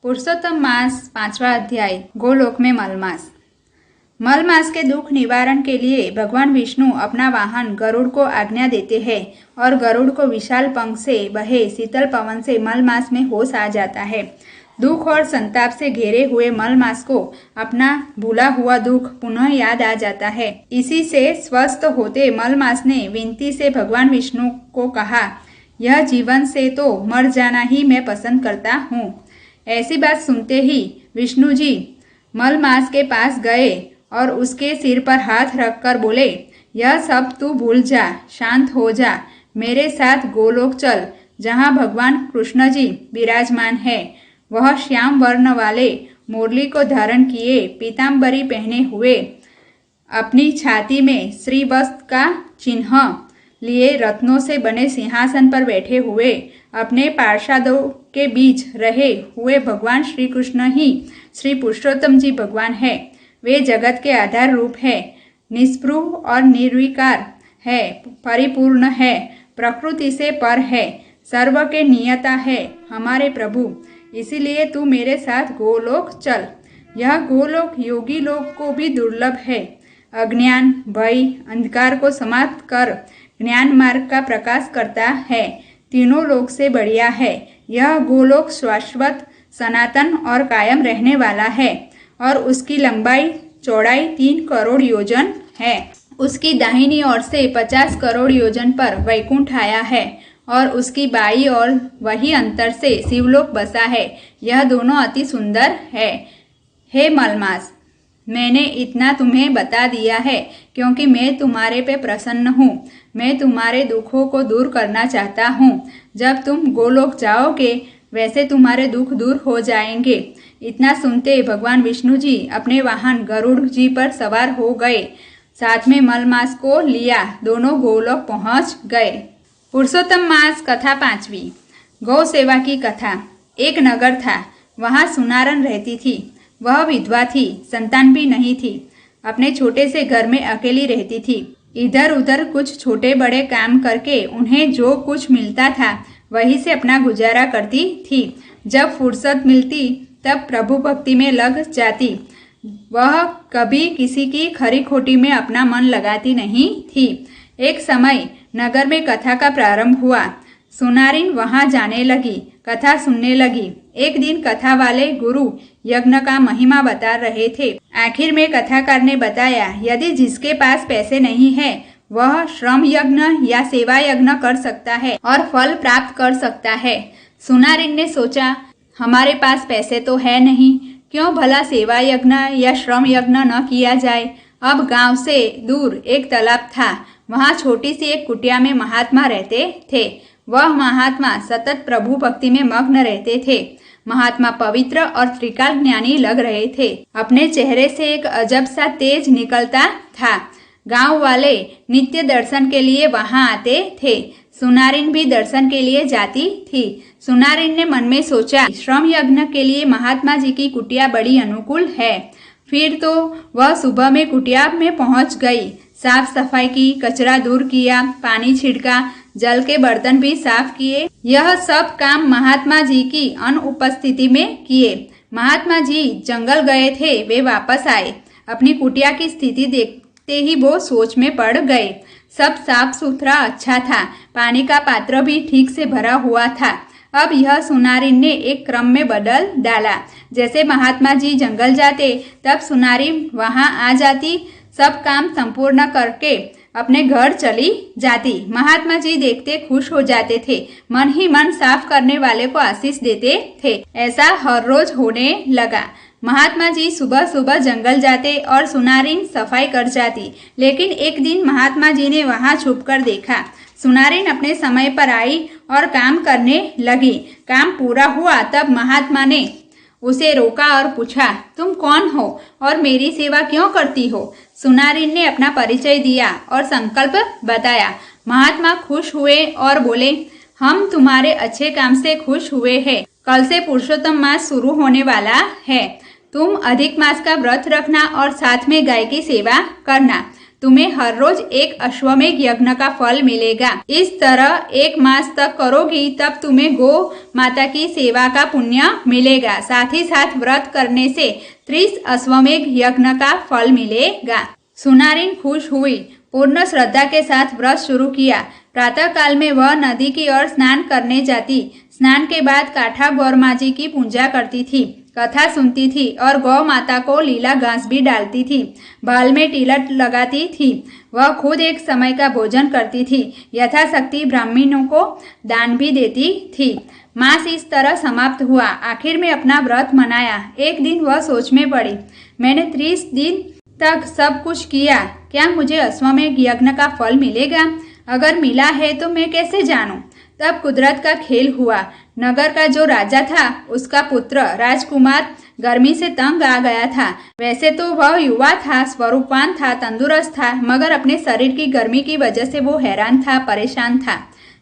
पुरुषोत्तम मास 5वां अध्याय गोलोक में मलमास। मलमास के दुख निवारण के लिए भगवान विष्णु अपना वाहन गरुड़ को आज्ञा देते हैं और गरुड़ को विशाल पंख से बहे शीतल पवन से मलमास में होश आ जाता है। दुख और संताप से घेरे हुए मलमास को अपना भूला हुआ दुख पुनः याद आ जाता है। इसी से स्वस्थ होते मलमास ने विनती से भगवान विष्णु को कहा, यह जीवन से तो मर जाना ही मैं पसंद करता हूँ। ऐसी बात सुनते ही विष्णु जी मलमास के पास गए और उसके सिर पर हाथ रखकर बोले, यह सब तू भूल जा, शांत हो जा, मेरे साथ गोलोक चल, जहाँ भगवान कृष्ण जी विराजमान है। वह श्याम वर्ण वाले मुरली को धारण किए पीताम्बरी पहने हुए, अपनी छाती में श्रीवस्त्र का चिन्ह लिए रत्नों से बने सिंहासन पर बैठे हुए अपने पार्षदों के बीच रहे हुए भगवान श्री कृष्ण ही श्री पुरुषोत्तम जी भगवान है। वे जगत के आधार रूप है, निस्पृह और निर्विकार है, परिपूर्ण है, प्रकृति से पर है, सर्व के नियता है, हमारे प्रभु। इसीलिए तू मेरे साथ गोलोक चल। यह गोलोक योगी लोग को भी दुर्लभ है। अज्ञान, भय, अंधकार को समाप्त कर ज्ञान मार्ग का प्रकाश करता है। तीनों लोक से बढ़िया है। यह गोलोक शाश्वत, सनातन और कायम रहने वाला है और उसकी लंबाई चौड़ाई 3 करोड़ योजन है। उसकी दाहिनी ओर से 50 करोड़ योजन पर वैकुंठ आया है और उसकी बाई ओर वही अंतर से शिवलोक बसा है। यह दोनों अति सुंदर है। हे मलमास, मैंने इतना तुम्हें बता दिया है क्योंकि मैं तुम्हारे पे प्रसन्न हूँ। मैं तुम्हारे दुखों को दूर करना चाहता हूँ। जब तुम गोलोक जाओगे वैसे तुम्हारे दुख दूर हो जाएंगे। इतना सुनते भगवान विष्णु जी अपने वाहन गरुड़ जी पर सवार हो गए। साथ में मलमास को लिया दोनों गोलोक पहुँच गए। पुरुषोत्तम मास कथा 5वीं। गौ सेवा की कथा। एक नगर था, वहाँ सुनारन रहती थी। वह विधवा थी, संतान भी नहीं थी। अपने छोटे से घर में अकेली रहती थी। इधर उधर कुछ छोटे बड़े काम करके उन्हें जो कुछ मिलता था वही से अपना गुजारा करती थी। जब फुर्सत मिलती तब प्रभु भक्ति में लग जाती। वह कभी किसी की खरी खोटी में अपना मन लगाती नहीं थी। एक समय नगर में कथा का प्रारंभ हुआ। सुनारिन वहां जाने लगी, कथा सुनने लगी। एक दिन कथा वाले गुरु यज्ञ का महिमा बता रहे थे। आखिर में कथाकार ने बताया, यदि जिसके पास पैसे नहीं है वह श्रम यज्ञ या सेवा यज्ञ कर सकता है और फल प्राप्त कर सकता है। सुनारिन ने सोचा, हमारे पास पैसे तो है नहीं, क्यों भला सेवा यज्ञ या श्रम यज्ञ न किया जाए। अब गांव से दूर एक तालाब था। वहां छोटी सी एक कुटिया में महात्मा रहते थे। वह महात्मा सतत प्रभु भक्ति में मग्न रहते थे। महात्मा पवित्र और त्रिकाल ज्ञानी लग रहे थे। अपने चेहरे से एक अजब सा तेज निकलता था। गांव वाले नित्य दर्शन के लिए वहां आते थे। सुनारिन भी दर्शन के लिए जाती थी। सुनारिन ने मन में सोचा, श्रम यज्ञ के लिए महात्मा जी की कुटिया बड़ी अनुकूल है। फिर तो वह सुबह में कुटिया में पहुंच गई। साफ सफाई की, कचरा दूर किया, पानी छिड़का, जल के बर्तन भी साफ किए। यह सब काम महात्मा जी की अनुपस्थिति में किए। महात्मा जी जंगल गए थे, वे वापस आए। अपनी कुटिया की स्थिति देखते ही वो सोच में पड़ गए। सब साफ सुथरा अच्छा था, पानी का पात्र भी ठीक से भरा हुआ था। अब यह सुनारिन ने एक क्रम में बदल डाला। जैसे महात्मा जी जंगल जाते तब सुनारिन वहां आ जाती, सब काम संपूर्ण करके अपने घर चली जाती। महात्मा जी देखते खुश हो जाते थे, मन ही मन साफ करने वाले को आशीष देते थे। ऐसा हर रोज होने लगा। महात्मा जी सुबह सुबह जंगल जाते और सुनारिन सफाई कर जाती। लेकिन एक दिन महात्मा जी ने वहां छुपकर देखा। सुनारिन अपने समय पर आई और काम करने लगी। काम पूरा हुआ तब महात्मा ने उसे रोका और पूछा, तुम कौन हो और मेरी सेवा क्यों करती हो। सुनारिन ने अपना परिचय दिया और संकल्प बताया। महात्मा खुश हुए और बोले, हम तुम्हारे अच्छे काम से खुश हुए हैं। कल से पुरुषोत्तम मास शुरू होने वाला है। तुम अधिक मास का व्रत रखना और साथ में गाय की सेवा करना। तुम्हें हर रोज एक अश्वमेघ यज्ञ का फल मिलेगा। इस तरह 1 मास तक करोगी तब तुम्हें गौ माता की सेवा का पुण्य मिलेगा। साथ ही साथ व्रत करने से 30 अश्वमेघ यज्ञ का फल मिलेगा। सुनारिन खुश हुई, पूर्ण श्रद्धा के साथ व्रत शुरू किया। प्रातः काल में वह नदी की ओर स्नान करने जाती। स्नान के बाद काठा गौर माँ जी की पूजा करती थी, कथा सुनती थी और गौ माता को लीला घास भी डालती थी। बाल में टिलट लगाती थी। वह खुद एक समय का भोजन करती थी। यथाशक्ति ब्राह्मणों को दान भी देती थी। मास इस तरह समाप्त हुआ। आखिर में अपना व्रत मनाया। एक दिन वह सोच में पड़ी, मैंने 30 दिन तक सब कुछ किया, क्या मुझे अश्वमेघ यज्ञ का फल मिलेगा? अगर मिला है तो मैं कैसे जानूं? तब कुदरत का खेल हुआ। नगर का जो राजा था उसका पुत्र राजकुमार गर्मी से तंग आ गया था। वैसे तो वह युवा था, स्वरूपवान था, तंदुरुस्त था, मगर अपने शरीर की गर्मी की वजह से वो हैरान था, परेशान था।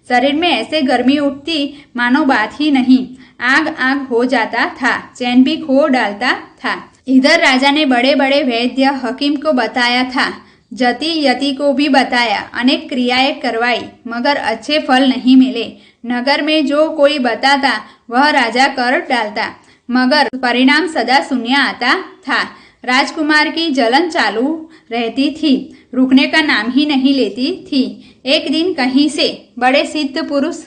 शरीर में ऐसे गर्मी उठती मानो बात ही नहीं। आग आग हो जाता था, चैन भी खो डालता था। इधर राजा ने बड़े बड़े वैद्य हकीम को बताया था, जति यति को भी बताया, अनेक क्रियाएं करवाई, मगर अच्छे फल नहीं मिले। नगर में जो कोई बताता वह राजा कर डालता, मगर परिणाम सदा शून्य आता था। राजकुमार की जलन चालू रहती थी, रुकने का नाम ही नहीं लेती थी। एक दिन कहीं से बड़े सिद्ध पुरुष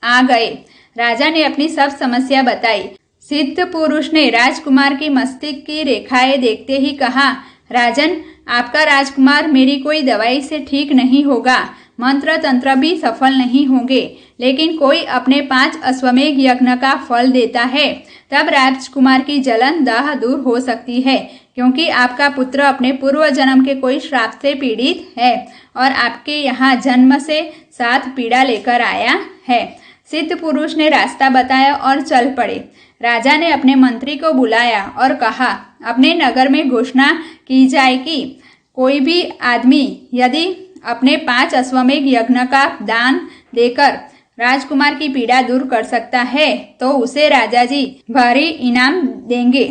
आ गए। राजा ने अपनी सब समस्या बताई। सिद्ध पुरुष ने राजकुमार की मस्तिष्क की रेखाएं देखते ही कहा, राजन, आपका राजकुमार मेरी कोई दवाई से ठीक नहीं होगा, मंत्र तंत्र भी सफल नहीं होंगे, लेकिन कोई अपने 5 अश्वमेघ यज्ञ का फल देता है, तब राजकुमार की जलन दाह दूर हो सकती है, क्योंकि आपका पुत्र अपने पूर्व जन्म के कोई श्राप से पीड़ित है और आपके यहाँ जन्म से 7 पीड़ा लेकर आया है। सिद्ध पुरुष ने रास्ता बताया और चल पड़े। राजा ने अपने मंत्री को बुलाया और कहा, अपने नगर में घोषणा की जाए कि कोई भी आदमी यदि अपने 5 अश्वमेघ यज्ञ का दान देकर राजकुमार की पीड़ा दूर कर सकता है तो उसे राजा जी भारी इनाम देंगे।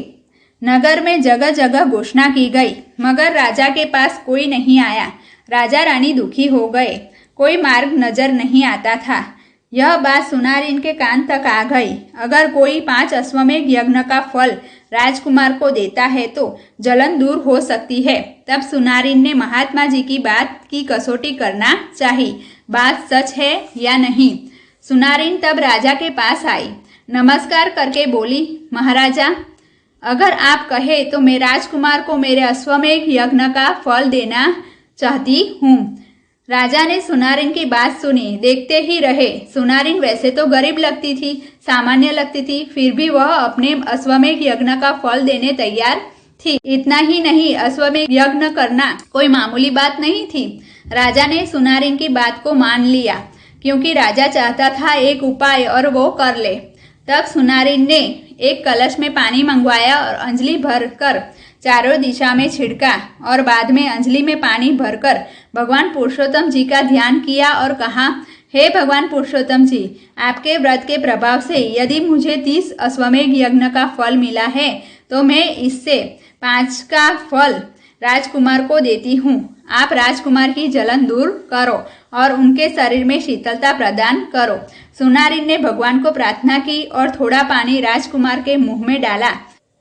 नगर में जगह जगह घोषणा की गई, मगर राजा के पास कोई नहीं आया। राजा रानी दुखी हो गए, कोई मार्ग नजर नहीं आता था। यह बात सुनारिन के कान तक आ गई। अगर कोई 5 अश्वमेघ यज्ञ का फल राजकुमार को देता है तो जलन दूर हो सकती है। तब सुनारिन ने महात्मा जी की बात की कसौटी करना चाहिए, बात सच है या नहीं। सुनारिन तब राजा के पास आई, नमस्कार करके बोली, महाराजा, अगर आप कहे तो मैं राजकुमार को मेरे अश्वमेघ यज्ञ का फल देना चाहती हूँ। राजा ने सुनारिन की बात सुनी, देखते ही रहे। सुनारिन वैसे तो गरीब लगती थी, सामान्य लगती थी, फिर भी वह अपने अश्वमेघ यज्ञ का फल देने तैयार थी। इतना ही नहीं, अश्वमेघ यज्ञ करना कोई मामूली बात नहीं थी। राजा ने सुनारिन की बात को मान लिया, क्योंकि राजा चाहता था एक उपाय और वो कर ले। तब सुनारिन ने एक कलश में पानी मंगवाया और अंजलि भरकर चारों दिशा में छिड़का और बाद में अंजलि में पानी भरकर भगवान पुरुषोत्तम जी का ध्यान किया और कहा, हे भगवान पुरुषोत्तम जी, आपके व्रत के प्रभाव से यदि मुझे 30 अश्वमेघ यज्ञ का फल मिला है तो मैं इससे 5 का फल राजकुमार को देती हूँ। आप राजकुमार की जलन दूर करो और उनके शरीर में शीतलता प्रदान करो। सुनारिन ने भगवान को प्रार्थना की और थोड़ा पानी राजकुमार के मुंह में डाला।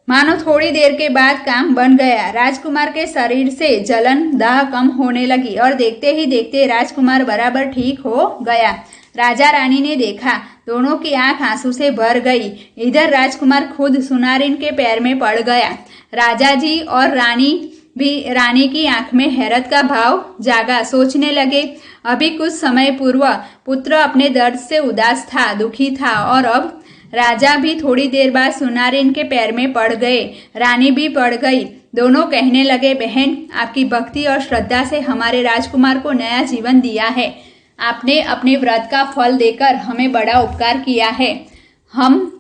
मानो थोड़ी देर के बाद काम बन गया। राजकुमार के शरीर से जलन दाह कम होने लगी और देखते ही देखते राजकुमार बराबर ठीक हो गया। राजा रानी ने देखा, दोनों की आंख आंसू से भर गई। इधर राजकुमार खुद सुनारिन के पैर में पड़ गया। राजा जी और रानी की आंख में हैरत का भाव जागा। सोचने लगे, अभी कुछ समय पूर्व पुत्र अपने दर्द से उदास था, दुखी था, और अब राजा भी थोड़ी देर बाद सुनारिन के पैर में पड़ गए। रानी भी पड़ गई। दोनों कहने लगे, बहन, आपकी भक्ति और श्रद्धा से हमारे राजकुमार को नया जीवन दिया है। आपने अपने व्रत का फल देकर हमें बड़ा उपकार किया है। हम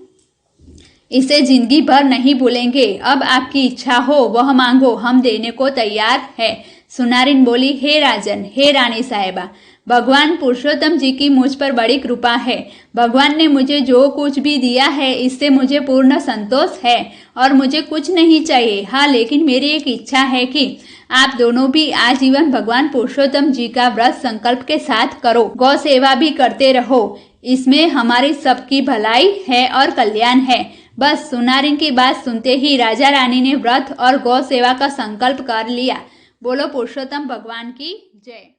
इसे जिंदगी भर नहीं भूलेंगे। अब आपकी इच्छा हो वह मांगो, हम देने को तैयार है। सुनारिन बोली, हे राजन, हे रानी साहिबा, भगवान पुरुषोत्तम जी की मुझ पर बड़ी कृपा है। भगवान ने मुझे जो कुछ भी दिया है इससे मुझे पूर्ण संतोष है और मुझे कुछ नहीं चाहिए। हाँ, लेकिन मेरी एक इच्छा है कि आप दोनों भी आजीवन भगवान पुरुषोत्तम जी का व्रत संकल्प के साथ करो। गौ सेवा भी करते रहो, इसमें हमारी सबकी भलाई है और कल्याण है। बस सुनारिन की बात सुनते ही राजा रानी ने व्रत और गौ सेवा का संकल्प कर लिया। बोलो पुरुषोत्तम भगवान की जय।